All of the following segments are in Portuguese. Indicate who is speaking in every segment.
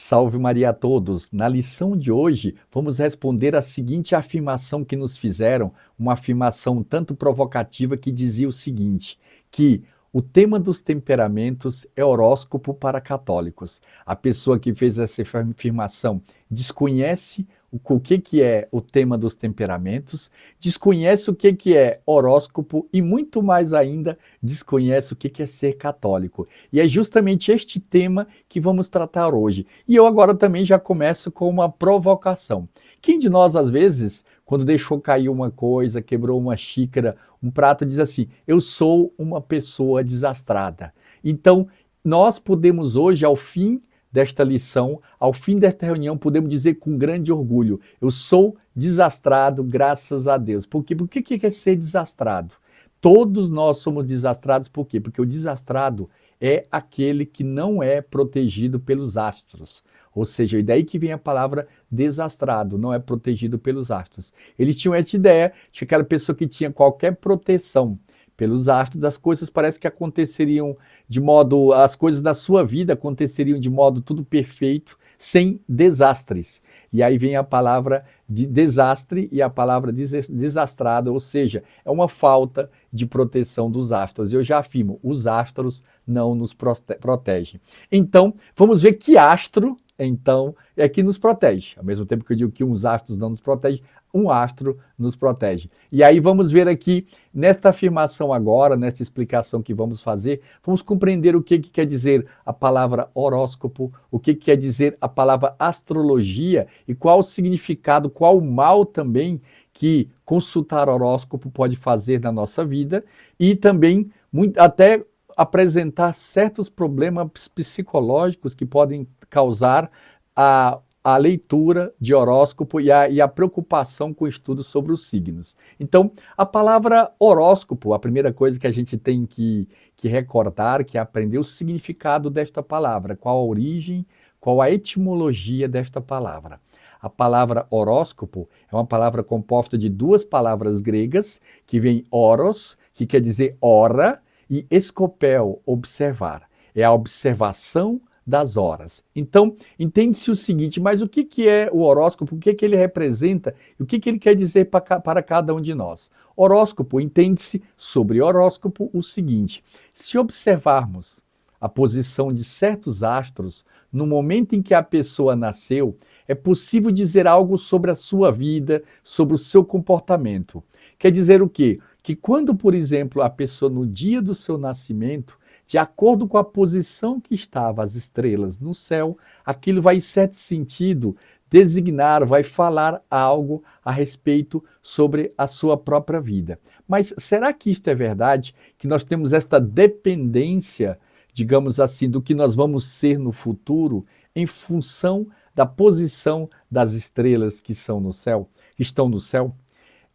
Speaker 1: Salve Maria a todos! Na lição de hoje, vamos responder a seguinte afirmação que nos fizeram, uma afirmação tanto provocativa que dizia o seguinte, que o tema dos temperamentos é horóscopo para católicos. A pessoa que fez essa afirmação desconhece o que é o tema dos temperamentos, desconhece o que é horóscopo e, muito mais ainda, desconhece o que é ser católico. E é justamente este tema que vamos tratar hoje. E eu agora também já começo com uma provocação. Quem de nós, às vezes, quando deixou cair uma coisa, quebrou uma xícara, um prato, diz assim, eu sou uma pessoa desastrada. Então, nós podemos hoje, ao fim desta lição, ao fim desta reunião, podemos dizer com grande orgulho, eu sou desastrado graças a Deus. Por quê? Por que é ser desastrado? Todos nós somos desastrados, por quê? Porque o desastrado é aquele que não é protegido pelos astros. Ou seja, e daí que vem a palavra desastrado, não é protegido pelos astros. Eles tinham essa ideia de que aquela pessoa que tinha qualquer proteção pelos astros, as coisas parece que aconteceriam de modo, as coisas da sua vida aconteceriam de modo tudo perfeito, sem desastres. E aí vem a palavra de desastre e a palavra desastrado, ou seja, é uma falta de proteção dos astros. Eu já afirmo, os astros não nos protegem. Então, vamos ver que astro, então, é que nos protege. Ao mesmo tempo que eu digo que uns astros não nos protegem, um astro nos protege. E aí vamos ver aqui, nesta afirmação agora, nesta explicação que vamos fazer, vamos compreender o que quer dizer a palavra horóscopo, o que quer dizer a palavra astrologia e qual o significado, qual o mal também que consultar horóscopo pode fazer na nossa vida e também até apresentar certos problemas psicológicos que podem causar a leitura de horóscopo e a preocupação com o estudo sobre os signos. Então, a palavra horóscopo, a primeira coisa que a gente tem que recordar, que é aprender o significado desta palavra, qual a origem, qual a etimologia desta palavra. A palavra horóscopo é uma palavra composta de duas palavras gregas, que vem horos, que quer dizer hora, e escopel, observar. É a observação das horas. Então, entende-se o seguinte, mas o que é o horóscopo, o que ele representa e o que ele quer dizer para cada um de nós? Horóscopo, entende-se sobre horóscopo o seguinte, se observarmos a posição de certos astros no momento em que a pessoa nasceu, é possível dizer algo sobre a sua vida, sobre o seu comportamento. Quer dizer o quê? Que quando, por exemplo, a pessoa no dia do seu nascimento, de acordo com a posição que estavam as estrelas no céu, aquilo vai, em certo sentido, designar, vai falar algo a respeito sobre a sua própria vida. Mas será que isto é verdade? Que nós temos esta dependência, digamos assim, do que nós vamos ser no futuro em função da posição das estrelas que são no céu, que estão no céu?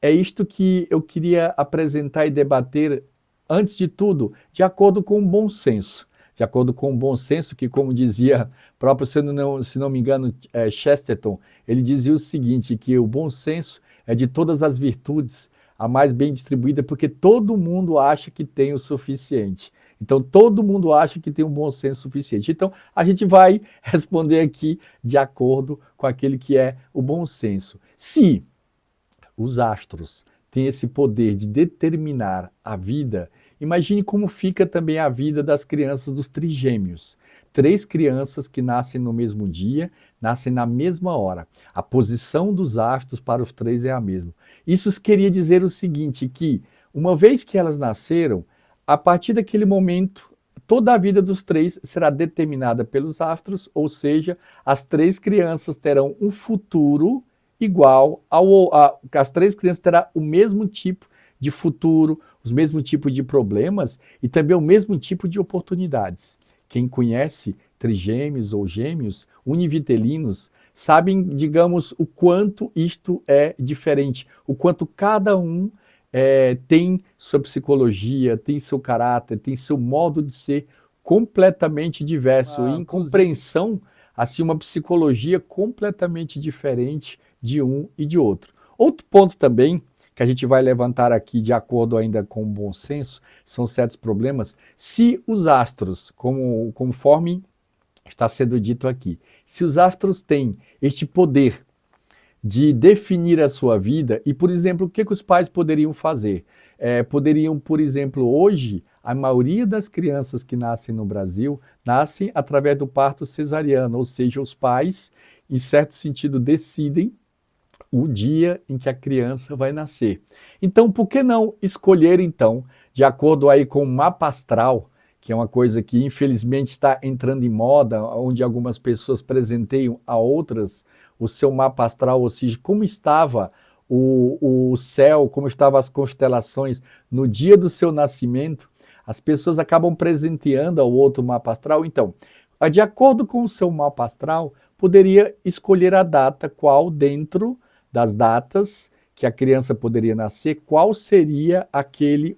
Speaker 1: É isto que eu queria apresentar e debater, antes de tudo, de acordo com o bom senso. De acordo com o bom senso, que, como dizia próprio, se não me engano, Chesterton, ele dizia o seguinte, que o bom senso é de todas as virtudes a mais bem distribuída, porque todo mundo acha que tem o suficiente. Então, todo mundo acha que tem um bom senso suficiente. Então, a gente vai responder aqui de acordo com aquele que é o bom senso. Se os astros têm esse poder de determinar a vida, imagine como fica também a vida das crianças dos trigêmeos. 3 crianças que nascem no mesmo dia, nascem na mesma hora. A posição dos astros para os 3 é a mesma. Isso queria dizer o seguinte, que uma vez que elas nasceram, a partir daquele momento, toda a vida dos 3 será determinada pelos astros, ou seja, as 3 crianças terão um futuro igual as 3 crianças terão o mesmo tipo de futuro, os mesmos tipos de problemas e também o mesmo tipo de oportunidades. Quem conhece trigêmeos ou gêmeos, univitelinos, sabem, digamos, o quanto isto é diferente, o quanto cada um tem sua psicologia, tem seu caráter, tem seu modo de ser completamente diverso, e em compreensão, assim, uma psicologia completamente diferente de um e de outro. Outro ponto também, que a gente vai levantar aqui de acordo ainda com o bom senso, são certos problemas, se os astros, conforme está sendo dito aqui. Se os astros têm este poder de definir a sua vida, e, por exemplo, o que os pais poderiam fazer? Poderiam, por exemplo, hoje, a maioria das crianças que nascem no Brasil, nascem através do parto cesariano, ou seja, os pais, em certo sentido, decidem o dia em que a criança vai nascer. Então, por que não escolher, então, de acordo aí com o mapa astral, que é uma coisa que infelizmente está entrando em moda, onde algumas pessoas presenteiam a outras o seu mapa astral, ou seja, como estava o céu, como estavam as constelações no dia do seu nascimento, as pessoas acabam presenteando ao outro mapa astral. Então, de acordo com o seu mapa astral, poderia escolher a data, qual dentro das datas que a criança poderia nascer, qual seria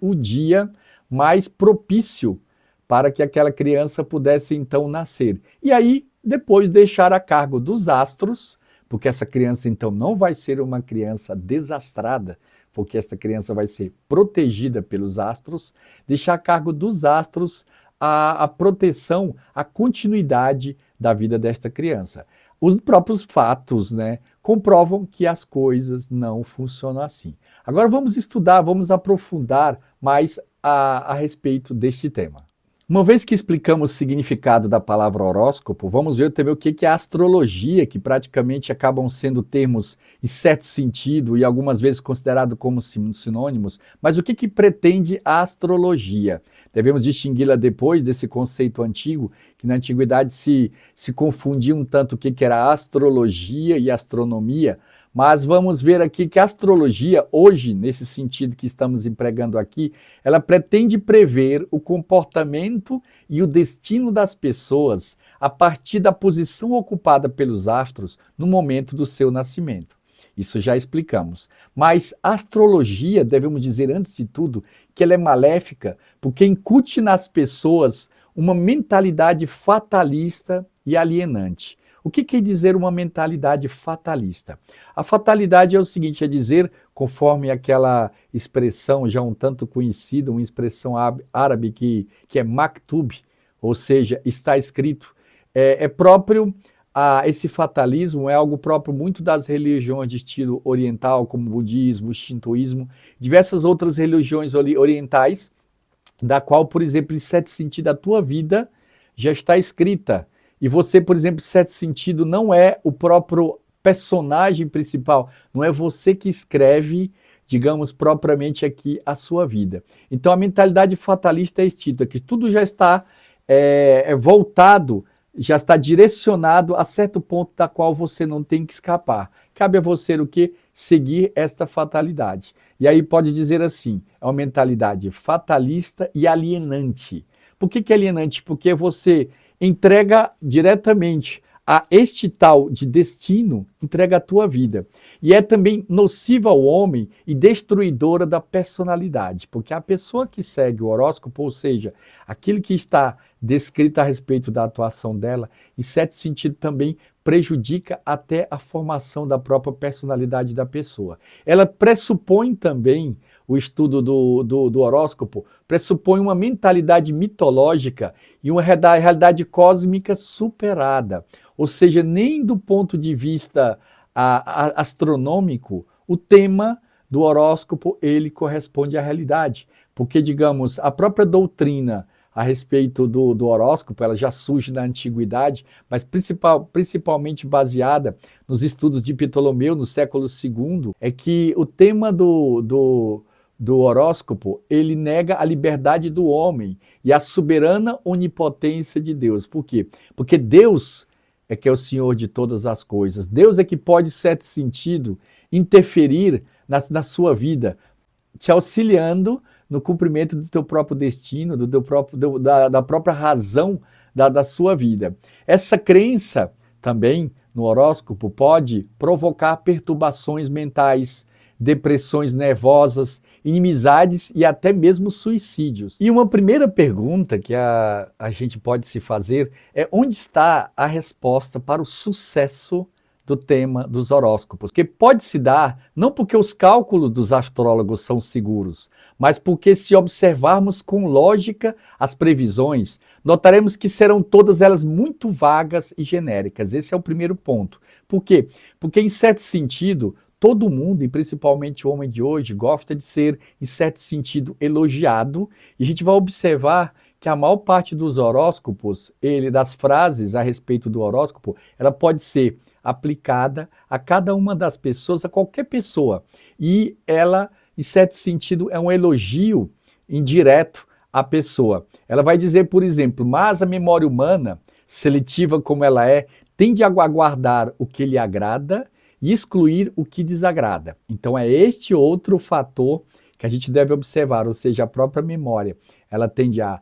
Speaker 1: o dia mais propício para que aquela criança pudesse então nascer. E aí, depois deixar a cargo dos astros, porque essa criança então não vai ser uma criança desastrada, porque essa criança vai ser protegida pelos astros, deixar a cargo dos astros a proteção, a continuidade da vida desta criança. Os próprios fatos, né, comprovam que as coisas não funcionam assim. Agora vamos estudar, vamos aprofundar mais a respeito deste tema. Uma vez que explicamos o significado da palavra horóscopo, vamos ver também o que é a astrologia, que praticamente acabam sendo termos em certo sentido e algumas vezes considerados como sinônimos, mas o que pretende a astrologia? Devemos distingui-la depois desse conceito antigo, que na antiguidade se confundia um tanto o que era astrologia e astronomia, mas vamos ver aqui que a astrologia, hoje, nesse sentido que estamos empregando aqui, ela pretende prever o comportamento e o destino das pessoas a partir da posição ocupada pelos astros no momento do seu nascimento. Isso já explicamos. Mas a astrologia, devemos dizer antes de tudo, que ela é maléfica porque incute nas pessoas uma mentalidade fatalista e alienante. O que quer dizer uma mentalidade fatalista? A fatalidade é o seguinte, é dizer, conforme aquela expressão já um tanto conhecida, uma expressão árabe que é maktub, ou seja, está escrito, próprio esse fatalismo, é algo próprio muito das religiões de estilo oriental, como o budismo, o shintoísmo, diversas outras religiões orientais, da qual, por exemplo, em certo sentido, a tua vida já está escrita. E você, por exemplo, em certo sentido, não é o próprio personagem principal, não é você que escreve, digamos, propriamente aqui a sua vida. Então, a mentalidade fatalista é extinta, que tudo já está voltado, já está direcionado a certo ponto da qual você não tem que escapar. Cabe a você o quê? Seguir esta fatalidade. E aí pode dizer assim, é uma mentalidade fatalista e alienante. Por que alienante? Porque você entrega diretamente a este tal de destino, entrega a tua vida. E é também nociva ao homem e destruidora da personalidade, porque a pessoa que segue o horóscopo, ou seja, aquilo que está descrito a respeito da atuação dela, em certo sentido também prejudica até a formação da própria personalidade da pessoa. Ela pressupõe também, o estudo do horóscopo, pressupõe uma mentalidade mitológica e uma realidade cósmica superada. Ou seja, nem do ponto de vista astronômico, o tema do horóscopo ele corresponde à realidade. Porque, digamos, a própria doutrina a respeito do horóscopo, ela já surge na antiguidade, mas principalmente baseada nos estudos de Ptolomeu no século II, é que o tema do horóscopo, ele nega a liberdade do homem e a soberana onipotência de Deus. Por quê? Porque Deus é que é o Senhor de todas as coisas. Deus é que pode, em certo sentido, interferir na sua vida, te auxiliando no cumprimento do teu próprio destino, da própria razão da sua vida. Essa crença também no horóscopo pode provocar perturbações mentais, depressões nervosas, inimizades e até mesmo suicídios. E uma primeira pergunta que a gente pode se fazer é onde está a resposta para o sucesso do tema dos horóscopos, que pode se dar não porque os cálculos dos astrólogos são seguros, mas porque se observarmos com lógica as previsões, notaremos que serão todas elas muito vagas e genéricas. Esse é o primeiro ponto. Por quê? Porque, em certo sentido, todo mundo, e principalmente o homem de hoje, gosta de ser, em certo sentido, elogiado, e a gente vai observar que a maior parte dos horóscopos, das frases a respeito do horóscopo, ela pode ser aplicada a cada uma das pessoas, a qualquer pessoa. E ela, em certo sentido, é um elogio indireto à pessoa. Ela vai dizer, por exemplo, mas a memória humana, seletiva como ela é, tende a guardar o que lhe agrada e excluir o que desagrada. Então é este outro fator que a gente deve observar, ou seja, a própria memória, ela tende a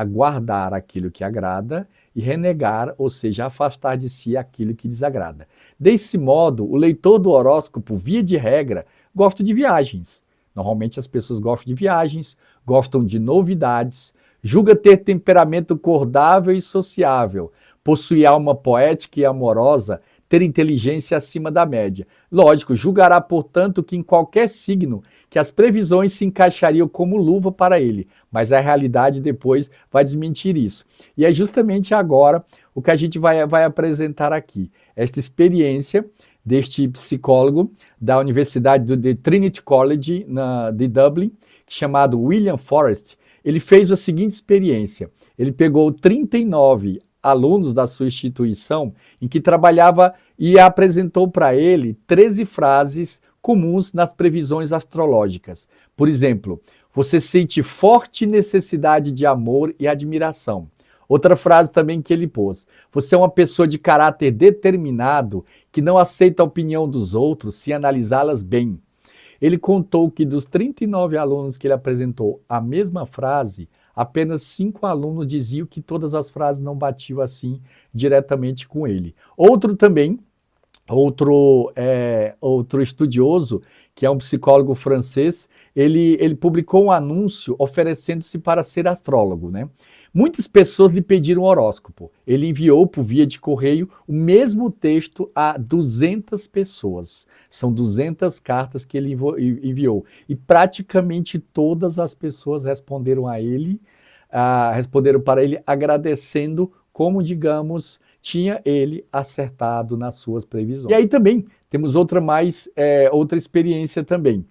Speaker 1: guardar aquilo que agrada e renegar, ou seja, afastar de si aquilo que desagrada. Desse modo, o leitor do horóscopo, via de regra, gosta de viagens. Normalmente as pessoas gostam de viagens, gostam de novidades, julga ter temperamento cordável e sociável, possui alma poética e amorosa, ter inteligência acima da média. Lógico, julgará, portanto, que em qualquer signo que as previsões se encaixariam como luva para ele, mas a realidade depois vai desmentir isso. E é justamente agora o que a gente vai apresentar aqui, esta experiência deste psicólogo da Universidade de Trinity College de Dublin, chamado William Forrest. Ele fez a seguinte experiência, ele pegou 39 alunos da sua instituição em que trabalhava e apresentou para ele 13 frases comuns nas previsões astrológicas. Por exemplo, você sente forte necessidade de amor e admiração. Outra frase também que ele pôs, você é uma pessoa de caráter determinado que não aceita a opinião dos outros sem analisá-las bem. Ele contou que dos 39 alunos que ele apresentou a mesma frase, apenas 5 alunos diziam que todas as frases não batiam assim diretamente com ele. Outro estudioso, que é um psicólogo francês, ele publicou um anúncio oferecendo-se para ser astrólogo, né? Muitas pessoas lhe pediram horóscopo. Ele enviou por via de correio o mesmo texto a 200 pessoas. São 200 cartas que ele enviou. E praticamente todas as pessoas responderam para ele agradecendo como, digamos, tinha ele acertado nas suas previsões. E aí também temos outra experiência também.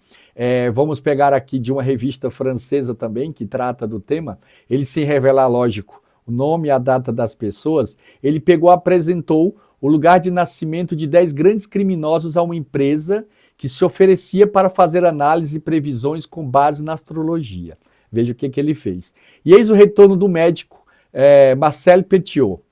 Speaker 1: Vamos pegar aqui de uma revista francesa também, que trata do tema, ele sem revelar, lógico, o nome e a data das pessoas, ele apresentou o lugar de nascimento de 10 grandes criminosos a uma empresa que se oferecia para fazer análise e previsões com base na astrologia. Veja o que ele fez. E eis o retorno do médico Marcel Petiot.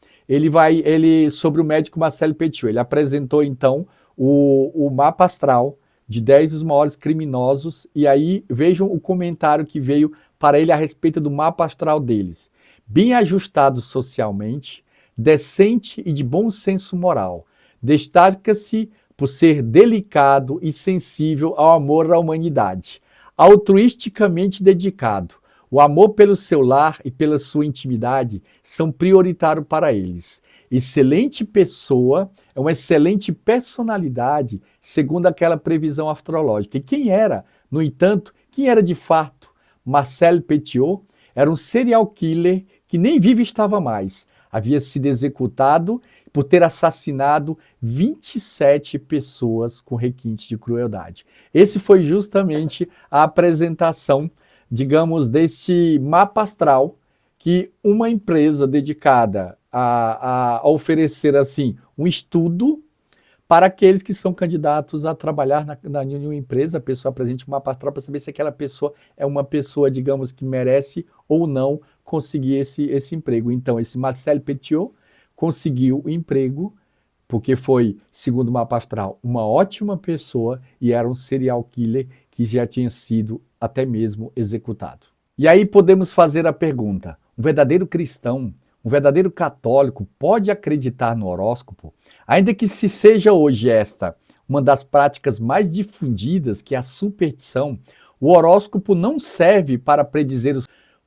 Speaker 1: Sobre o médico Marcel Petiot, ele apresentou então o mapa astral de 10 dos maiores criminosos, e aí vejam o comentário que veio para ele a respeito do mapa astral deles. Bem ajustado socialmente, decente e de bom senso moral. Destaca-se por ser delicado e sensível ao amor à humanidade. Altruisticamente dedicado. O amor pelo seu lar e pela sua intimidade são prioritários para eles. Excelente pessoa, é uma excelente personalidade, segundo aquela previsão astrológica. E quem era, no entanto, quem era de fato? Marcel Petiot era um serial killer que nem vivo estava mais. Havia sido executado por ter assassinado 27 pessoas com requintes de crueldade. Esse foi justamente a apresentação, digamos, desse mapa astral que uma empresa dedicada a oferecer assim um estudo para aqueles que são candidatos a trabalhar em uma empresa. A pessoa apresenta um mapa astral para saber se aquela pessoa é uma pessoa, digamos, que merece ou não conseguir esse emprego. Então, esse Marcel Petiot conseguiu o emprego porque foi, segundo o mapa astral, uma ótima pessoa e era um serial killer que já tinha sido até mesmo executado. E aí podemos fazer a pergunta, um verdadeiro cristão, um verdadeiro católico pode acreditar no horóscopo? Ainda que se seja hoje esta uma das práticas mais difundidas, que é a superstição, o horóscopo não serve para predizer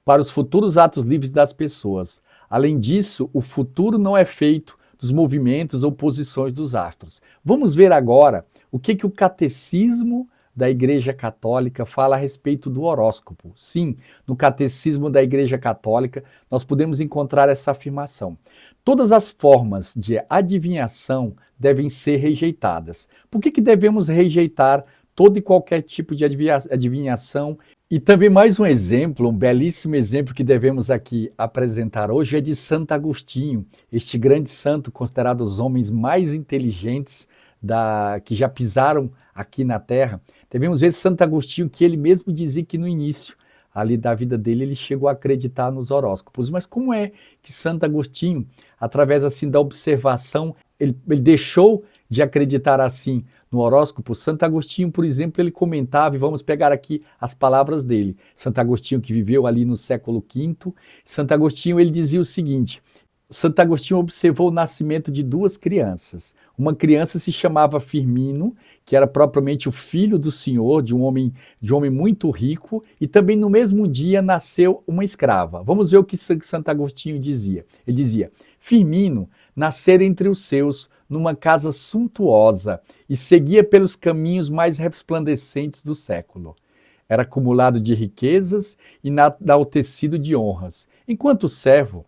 Speaker 1: para os futuros atos livres das pessoas. Além disso, o futuro não é feito dos movimentos ou posições dos astros. Vamos ver agora o que o Catecismo da Igreja Católica fala a respeito do horóscopo. Sim, no Catecismo da Igreja Católica nós podemos encontrar essa afirmação. Todas as formas de adivinhação devem ser rejeitadas. Por que devemos rejeitar todo e qualquer tipo de adivinhação? E também mais um exemplo, um belíssimo exemplo que devemos aqui apresentar hoje é de Santo Agostinho, este grande santo considerado os homens mais inteligentes que já pisaram aqui na Terra. Devemos ver Santo Agostinho que ele mesmo dizia que no início ali da vida dele ele chegou a acreditar nos horóscopos. Mas como é que Santo Agostinho, através assim da observação, ele deixou de acreditar assim no horóscopo? Santo Agostinho, por exemplo, ele comentava, e vamos pegar aqui as palavras dele. Santo Agostinho que viveu ali no século V, Santo Agostinho ele dizia o seguinte: Santo Agostinho observou o nascimento de duas crianças. Uma criança se chamava Firmino, que era propriamente o filho do Senhor, de um homem muito rico, e também no mesmo dia nasceu uma escrava. Vamos ver o que Santo Agostinho dizia. Ele dizia: Firmino nascera entre os seus numa casa suntuosa e seguia pelos caminhos mais resplandecentes do século. Era acumulado de riquezas e enaltecido de honras, enquanto o servo,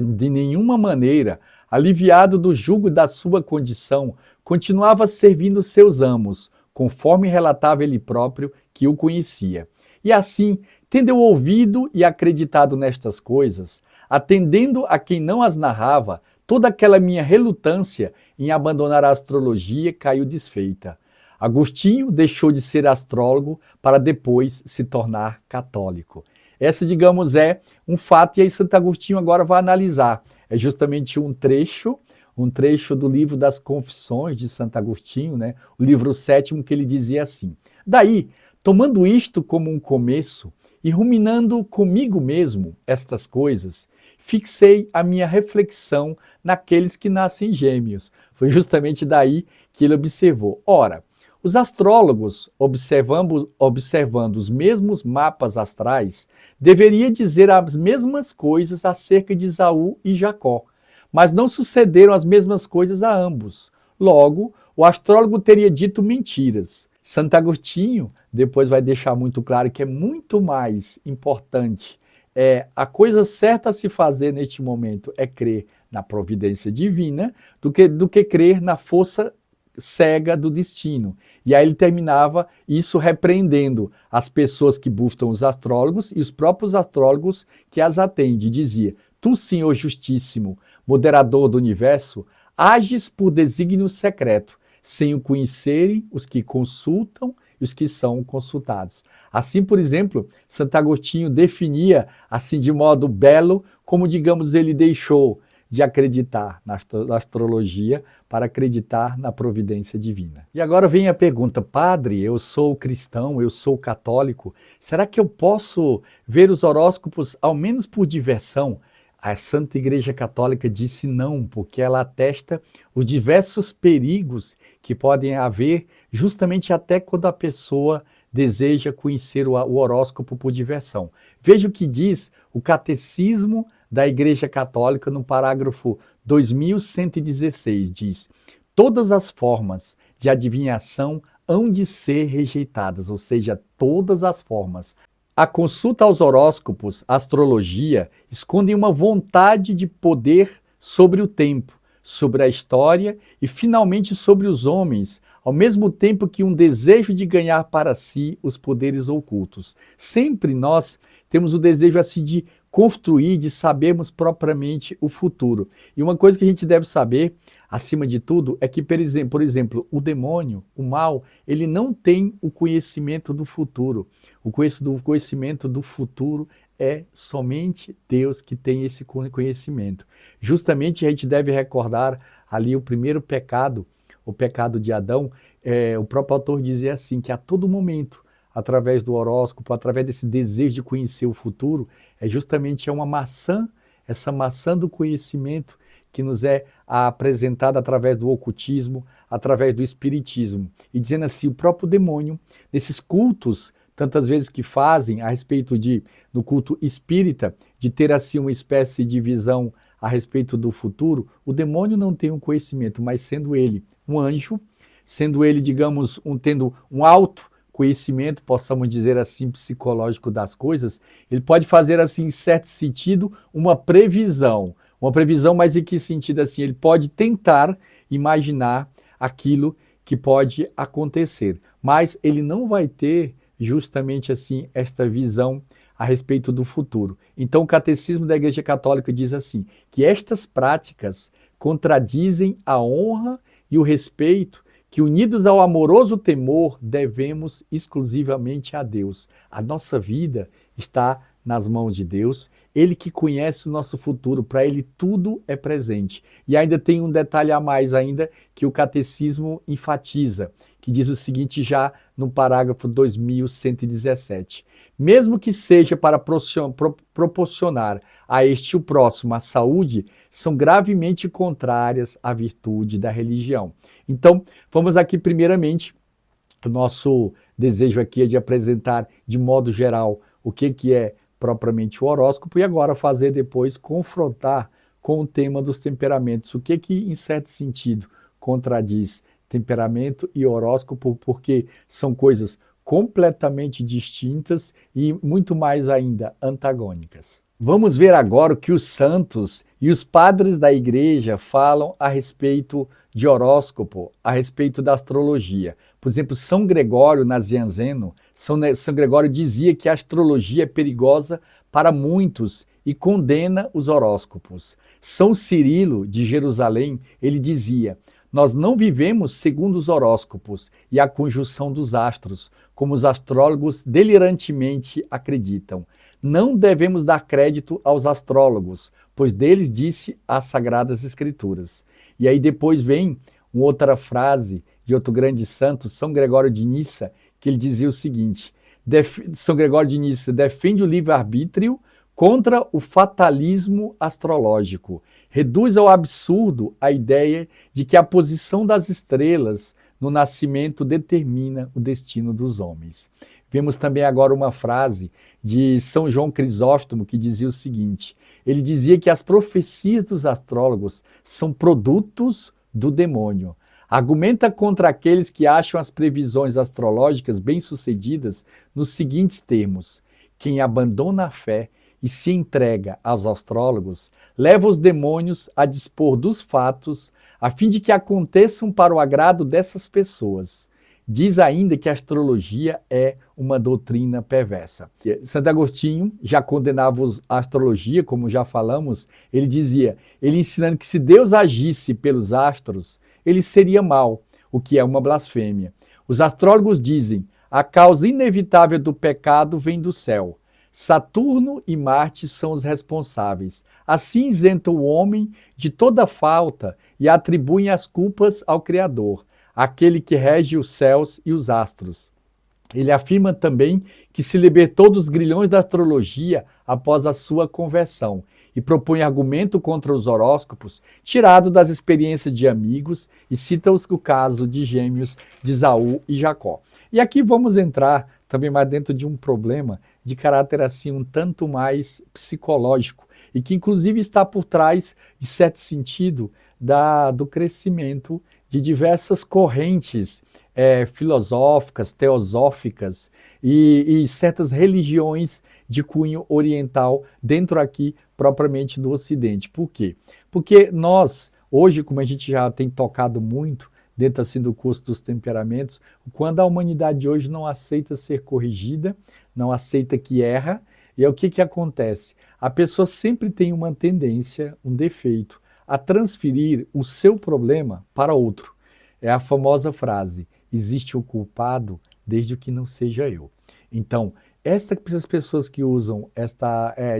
Speaker 1: de nenhuma maneira, aliviado do jugo da sua condição, continuava servindo seus amos, conforme relatava ele próprio que o conhecia. E assim, tendo eu ouvido e acreditado nestas coisas, atendendo a quem não as narrava, toda aquela minha relutância em abandonar a astrologia caiu desfeita. Agostinho deixou de ser astrólogo para depois se tornar católico. Essa, digamos, é um fato, e aí Santo Agostinho agora vai analisar. É justamente um trecho do livro das Confissões de Santo Agostinho, né? O livro 7º, que ele dizia assim: Daí, tomando isto como um começo e ruminando comigo mesmo estas coisas, fixei a minha reflexão naqueles que nascem gêmeos. Foi justamente daí que ele observou. Ora, os astrólogos, observando os mesmos mapas astrais, deveriam dizer as mesmas coisas acerca de Esaú e Jacó, mas não sucederam as mesmas coisas a ambos. Logo, o astrólogo teria dito mentiras. Santo Agostinho depois vai deixar muito claro que é muito mais importante, a coisa certa a se fazer neste momento é crer na providência divina do que crer na força cega do destino. E aí ele terminava isso repreendendo as pessoas que buscam os astrólogos e os próprios astrólogos que as atendem. Dizia: Tu, Senhor Justíssimo, moderador do universo, ages por desígnio secreto, sem o conhecerem os que consultam e os que são consultados. Assim, por exemplo, Santo Agostinho definia assim de modo belo como, digamos, ele deixou de acreditar na astrologia para acreditar na providência divina. E agora vem a pergunta: Padre, eu sou cristão, eu sou católico, será que eu posso ver os horóscopos ao menos por diversão? A Santa Igreja Católica disse não, porque ela atesta os diversos perigos que podem haver justamente até quando a pessoa deseja conhecer o horóscopo por diversão. Veja o que diz o Catecismo da Igreja Católica no parágrafo 2116, diz: todas as formas de adivinhação hão de ser rejeitadas, ou seja, todas as formas. A consulta aos horóscopos, a astrologia, escondem uma vontade de poder sobre o tempo, sobre a história e, finalmente, sobre os homens, ao mesmo tempo que um desejo de ganhar para si os poderes ocultos. Sempre nós temos o desejo assim de construir, de sabermos propriamente o futuro. E uma coisa que a gente deve saber, acima de tudo, é que, por exemplo, o demônio, o mal, ele não tem o conhecimento do futuro. O conhecimento do futuro é somente Deus que tem esse conhecimento. Justamente a gente deve recordar ali o primeiro pecado, o pecado de Adão. O próprio autor dizia assim, que a todo momento, através do horóscopo, através desse desejo de conhecer o futuro, justamente uma maçã, essa maçã do conhecimento que nos é apresentada através do ocultismo, através do espiritismo. E dizendo assim, o próprio demônio, nesses cultos, tantas vezes que fazem a respeito no culto espírita, de ter assim uma espécie de visão a respeito do futuro, o demônio não tem um conhecimento, mas sendo ele um anjo, sendo ele, digamos, tendo um alto conhecimento, possamos dizer assim, psicológico das coisas, ele pode fazer, assim, em certo sentido, uma previsão, mas em que sentido, assim, ele pode tentar imaginar aquilo que pode acontecer, mas ele não vai ter justamente assim esta visão a respeito do futuro. Então o Catecismo da Igreja Católica diz assim, que estas práticas contradizem a honra e o respeito que, unidos ao amoroso temor, devemos exclusivamente a Deus. A nossa vida está nas mãos de Deus, Ele que conhece o nosso futuro, para Ele tudo é presente. E ainda tem um detalhe a mais ainda que o Catecismo enfatiza, que diz o seguinte já no parágrafo 2117. Mesmo que seja para proporcionar a este o próximo a saúde, são gravemente contrárias à virtude da religião. Então, vamos aqui primeiramente, o nosso desejo aqui é de apresentar de modo geral o que é propriamente o horóscopo e agora fazer depois confrontar com o tema dos temperamentos. O que em certo sentido contradiz temperamento e horóscopo, porque são coisas completamente distintas e muito mais ainda antagônicas. Vamos ver agora o que os santos e os padres da igreja falam a respeito de horóscopo, a respeito da astrologia. Por exemplo, São Gregório Nazianzeno, São Gregório dizia que a astrologia é perigosa para muitos e condena os horóscopos. São Cirilo, de Jerusalém, ele dizia: nós não vivemos segundo os horóscopos e a conjunção dos astros, como os astrólogos delirantemente acreditam. Não devemos dar crédito aos astrólogos, pois deles disse as Sagradas Escrituras. E aí depois vem uma outra frase de outro grande santo, São Gregório de Nissa, que ele dizia o seguinte: São Gregório de Nissa defende o livre-arbítrio contra o fatalismo astrológico. Reduz ao absurdo a ideia de que a posição das estrelas no nascimento determina o destino dos homens. Vemos também agora uma frase de São João Crisóstomo que dizia o seguinte: ele dizia que as profecias dos astrólogos são produtos do demônio. Argumenta contra aqueles que acham as previsões astrológicas bem-sucedidas nos seguintes termos: quem abandona a fé e se entrega aos astrólogos, leva os demônios a dispor dos fatos, a fim de que aconteçam para o agrado dessas pessoas. Diz ainda que a astrologia é uma doutrina perversa. Santo Agostinho já condenava a astrologia, como já falamos, ele dizia, ele ensinando que se Deus agisse pelos astros, ele seria mau, o que é uma blasfêmia. Os astrólogos dizem, a causa inevitável do pecado vem do céu. Saturno e Marte são os responsáveis. Assim isentam o homem de toda falta e atribuem as culpas ao Criador, aquele que rege os céus e os astros. Ele afirma também que se libertou dos grilhões da astrologia após a sua conversão e propõe argumento contra os horóscopos tirado das experiências de amigos e cita o caso de gêmeos de Esaú e Jacó. E aqui vamos entrar também mais dentro de um problema de caráter assim um tanto mais psicológico e que inclusive está por trás, de certo sentido, do crescimento de diversas correntes filosóficas, teosóficas e certas religiões de cunho oriental dentro aqui propriamente do Ocidente. Por quê? Porque nós, hoje, como a gente já tem tocado muito dentro assim do curso dos temperamentos, quando a humanidade hoje não aceita ser corrigida, não aceita que erra, e é o que acontece? A pessoa sempre tem uma tendência, um defeito, a transferir o seu problema para outro. É a famosa frase, existe o culpado desde que não seja eu. Então, essas pessoas que usam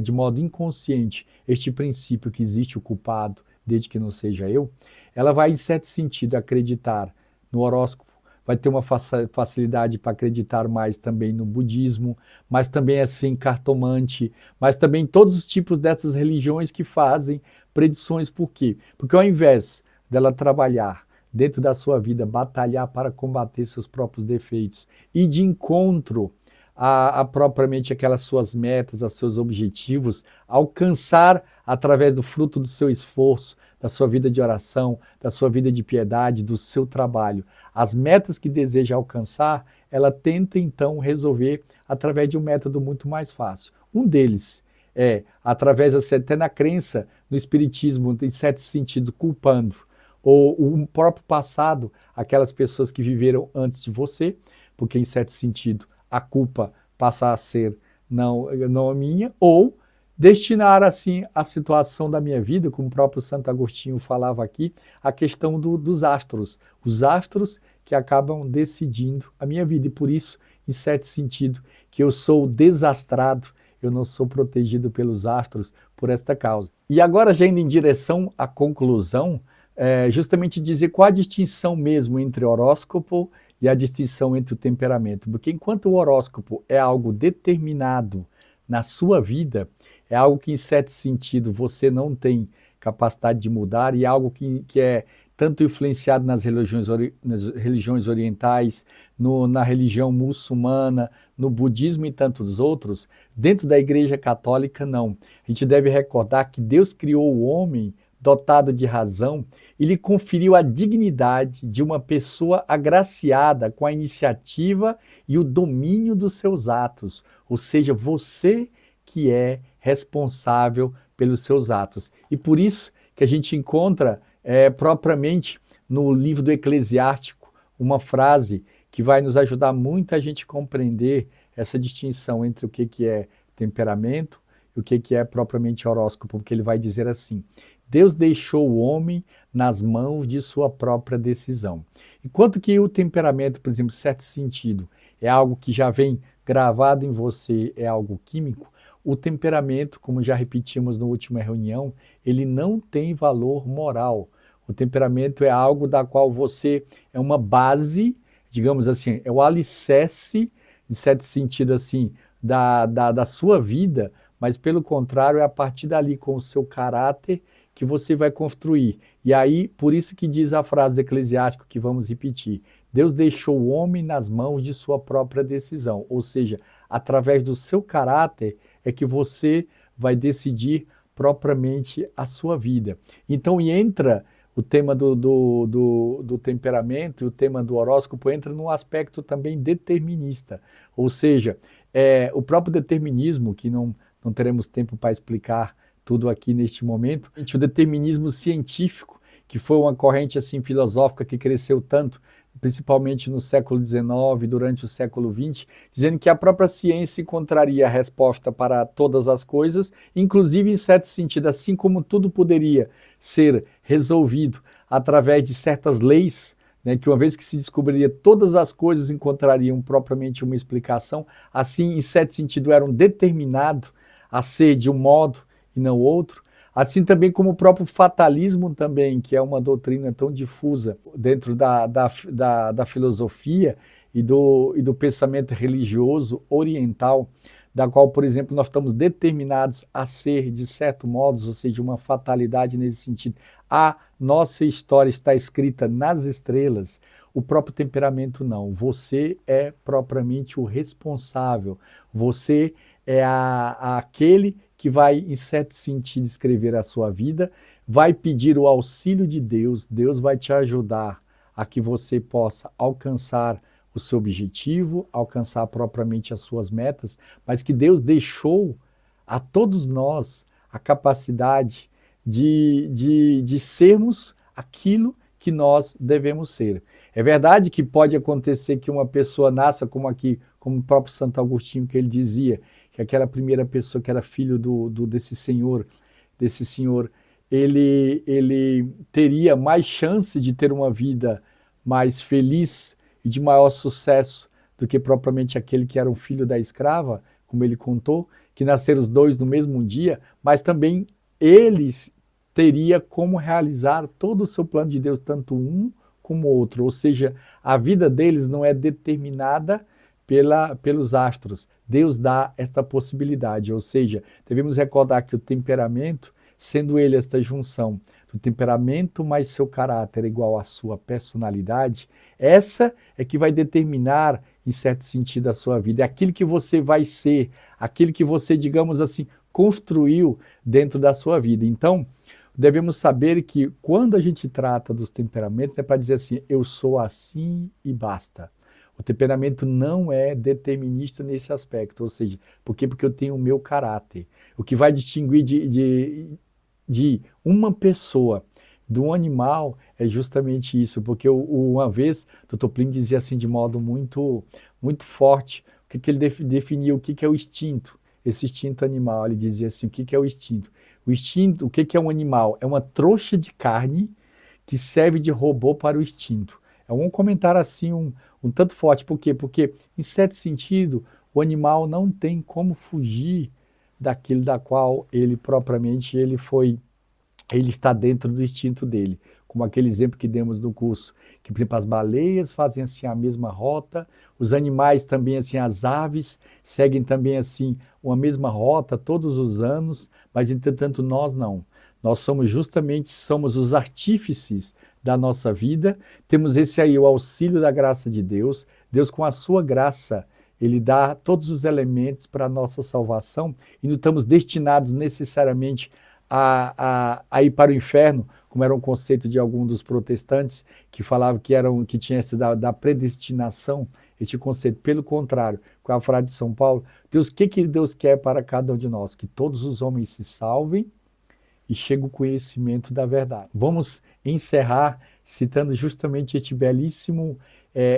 Speaker 1: de modo inconsciente este princípio que existe o culpado desde que não seja eu, ela vai, em certo sentido, acreditar no horóscopo, vai ter uma facilidade para acreditar mais também no budismo, mas também assim cartomante, mas também todos os tipos dessas religiões que fazem predições. Por quê? Porque ao invés dela trabalhar dentro da sua vida, batalhar para combater seus próprios defeitos e de encontro a propriamente aquelas suas metas, a seus objetivos, alcançar através do fruto do seu esforço, da sua vida de oração, da sua vida de piedade, do seu trabalho. As metas que deseja alcançar, ela tenta então resolver através de um método muito mais fácil. Um deles é através até na crença no espiritismo, em certo sentido, culpando ou o próprio passado, aquelas pessoas que viveram antes de você, porque em certo sentido a culpa passa a ser não a minha, ou destinar assim a situação da minha vida, como o próprio Santo Agostinho falava aqui, a questão dos astros, os astros que acabam decidindo a minha vida, e por isso, em certo sentido, que eu sou desastrado, eu não sou protegido pelos astros por esta causa. E agora, já indo em direção à conclusão, justamente dizer qual a distinção mesmo entre horóscopo e a distinção entre o temperamento. Porque enquanto o horóscopo é algo determinado na sua vida, é algo que, em certo sentido, você não tem capacidade de mudar, e é algo que é tanto influenciado nas religiões orientais, na religião muçulmana, no budismo e tantos outros, dentro da Igreja Católica, não. A gente deve recordar que Deus criou o homem dotado de razão e lhe conferiu a dignidade de uma pessoa agraciada com a iniciativa e o domínio dos seus atos, ou seja, você que é responsável pelos seus atos. E por isso que a gente encontra propriamente no livro do Eclesiástico uma frase que vai nos ajudar muito a gente compreender essa distinção entre o que é temperamento e o que é propriamente horóscopo, porque ele vai dizer assim: Deus deixou o homem nas mãos de sua própria decisão. Enquanto que o temperamento, por exemplo, em certo sentido, é algo que já vem gravado em você, é algo químico, o temperamento, como já repetimos na última reunião, ele não tem valor moral. O temperamento é algo da qual você é uma base, digamos assim, é o alicerce, em certo sentido assim, da sua vida, mas pelo contrário, é a partir dali, com o seu caráter, que você vai construir. E aí, por isso que diz a frase do Eclesiástico, que vamos repetir: Deus deixou o homem nas mãos de sua própria decisão. Ou seja, através do seu caráter é que você vai decidir propriamente a sua vida. Então, e entra o tema do temperamento e o tema do horóscopo, entra num aspecto também determinista. Ou seja, o próprio determinismo, que não teremos tempo para explicar tudo aqui neste momento, o determinismo científico, que foi uma corrente assim filosófica que cresceu tanto, principalmente no século XIX, durante o século XX, dizendo que a própria ciência encontraria a resposta para todas as coisas, inclusive em certo sentido, assim como tudo poderia ser resolvido através de certas leis, né, que uma vez que se descobriria, todas as coisas encontrariam propriamente uma explicação, assim, em certo sentido, eram determinados a ser de um modo e não outro. Assim também como o próprio fatalismo também, que é uma doutrina tão difusa dentro da filosofia e do pensamento religioso oriental, da qual, por exemplo, nós estamos determinados a ser, de certo modo, ou seja, uma fatalidade nesse sentido. A nossa história está escrita nas estrelas, o próprio temperamento não. Você é propriamente o responsável, você é aquele que vai, em certo sentido, escrever a sua vida, vai pedir o auxílio de Deus, Deus vai te ajudar a que você possa alcançar o seu objetivo, alcançar propriamente as suas metas, mas que Deus deixou a todos nós a capacidade de sermos aquilo que nós devemos ser. É verdade que pode acontecer que uma pessoa nasça como aqui, como o próprio Santo Agostinho, que ele dizia, que aquela primeira pessoa que era filho desse senhor, ele teria mais chance de ter uma vida mais feliz e de maior sucesso do que propriamente aquele que era um filho da escrava, como ele contou, que nasceram os dois no mesmo dia, mas também eles teria como realizar todo o seu plano de Deus, tanto um como o outro. Ou seja, a vida deles não é determinada pelos astros. Deus dá esta possibilidade, ou seja, devemos recordar que o temperamento, sendo ele esta junção do temperamento mais seu caráter igual à sua personalidade, essa é que vai determinar, em certo sentido, a sua vida. É aquilo que você vai ser, aquilo que você, digamos assim, construiu dentro da sua vida. Então, devemos saber que quando a gente trata dos temperamentos, é para dizer assim, eu sou assim e basta. O temperamento não é determinista nesse aspecto, ou seja, por quê? Porque eu tenho o meu caráter. O que vai distinguir de uma pessoa de um animal é justamente isso, porque uma vez o Dr. Plínio dizia assim de modo muito forte, que ele definia o que é o instinto, esse instinto animal. Ele dizia assim, o que é o instinto? O instinto, o que é um animal? É uma trouxa de carne que serve de robô para o instinto. É um comentário assim, um tanto forte. Por quê? Porque, em certo sentido, o animal não tem como fugir daquilo da qual ele propriamente ele está dentro do instinto dele. Como aquele exemplo que demos no curso, que, por exemplo, as baleias fazem assim a mesma rota, os animais também, assim, as aves seguem também assim uma mesma rota todos os anos, mas entretanto nós não. Nós somos os artífices da nossa vida, temos esse aí, o auxílio da graça de Deus. Deus, com a sua graça, ele dá todos os elementos para a nossa salvação e não estamos destinados necessariamente a ir para o inferno, como era um conceito de algum dos protestantes que falavam que tinha esse da predestinação, este conceito. Pelo contrário, com a frase de São Paulo, Deus, o que Deus quer para cada um de nós? Que todos os homens se salvem e cheguem ao conhecimento da verdade. Vamos encerrar citando justamente este belíssimo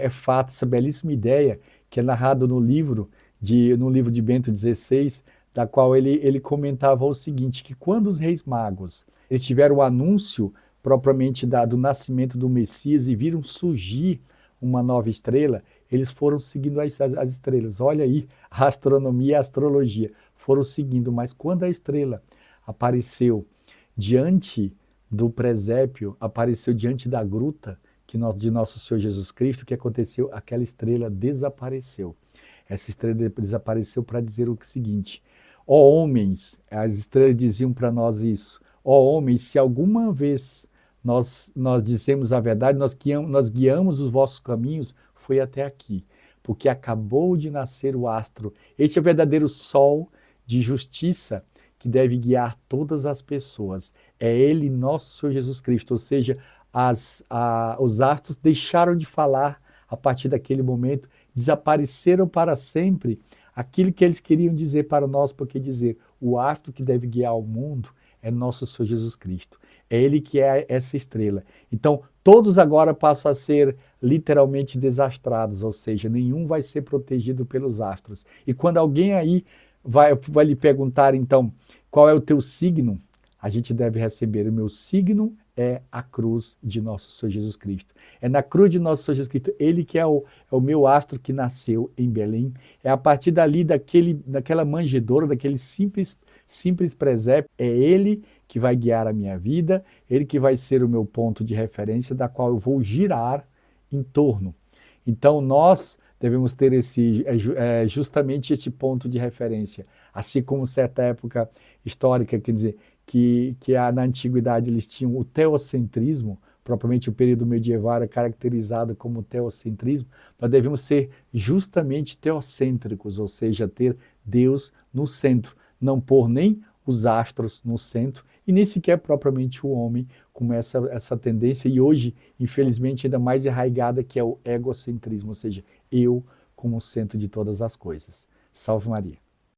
Speaker 1: fato, essa belíssima ideia que é narrado no livro de Bento XVI, da qual ele comentava o seguinte, que quando os reis magos eles tiveram o anúncio propriamente do nascimento do Messias e viram surgir uma nova estrela, eles foram seguindo as estrelas. Olha aí, a astronomia e a astrologia foram seguindo, mas quando a estrela apareceu diante do presépio, apareceu diante da gruta de nosso Senhor Jesus Cristo, o que aconteceu? Aquela estrela desapareceu. Essa estrela desapareceu para dizer o seguinte, ó homens, as estrelas diziam para nós isso, ó homens, se alguma vez nós dissemos a verdade, nós guiamos os vossos caminhos, foi até aqui, porque acabou de nascer o astro. Este é o verdadeiro sol de justiça que deve guiar todas as pessoas. É ele, nosso Senhor Jesus Cristo, ou seja, os astros deixaram de falar a partir daquele momento, desapareceram para sempre aquilo que eles queriam dizer para nós, porque dizer, o astro que deve guiar o mundo é nosso Senhor Jesus Cristo. É ele que é essa estrela. Então, todos agora passam a ser literalmente desastrados, ou seja, nenhum vai ser protegido pelos astros. E quando alguém aí vai lhe perguntar, então, qual é o teu signo? A gente deve receber, o meu signo é a cruz de nosso Senhor Jesus Cristo. É na cruz de nosso Senhor Jesus Cristo, ele que é o meu astro que nasceu em Belém. É a partir dali, daquela manjedoura, daquele simples presépio, é ele que vai guiar a minha vida, ele que vai ser o meu ponto de referência, da qual eu vou girar em torno. Então nós devemos ter justamente esse ponto de referência. Assim como certa época histórica, quer dizer, que na antiguidade eles tinham o teocentrismo, propriamente o período medieval era caracterizado como teocentrismo, nós devemos ser justamente teocêntricos, ou seja, ter Deus no centro, não pôr nem os astros no centro e nem sequer propriamente o homem, com essa tendência, e hoje, infelizmente, ainda mais arraigada, que é o egocentrismo, ou seja, eu como o centro de todas as coisas. Salve Maria.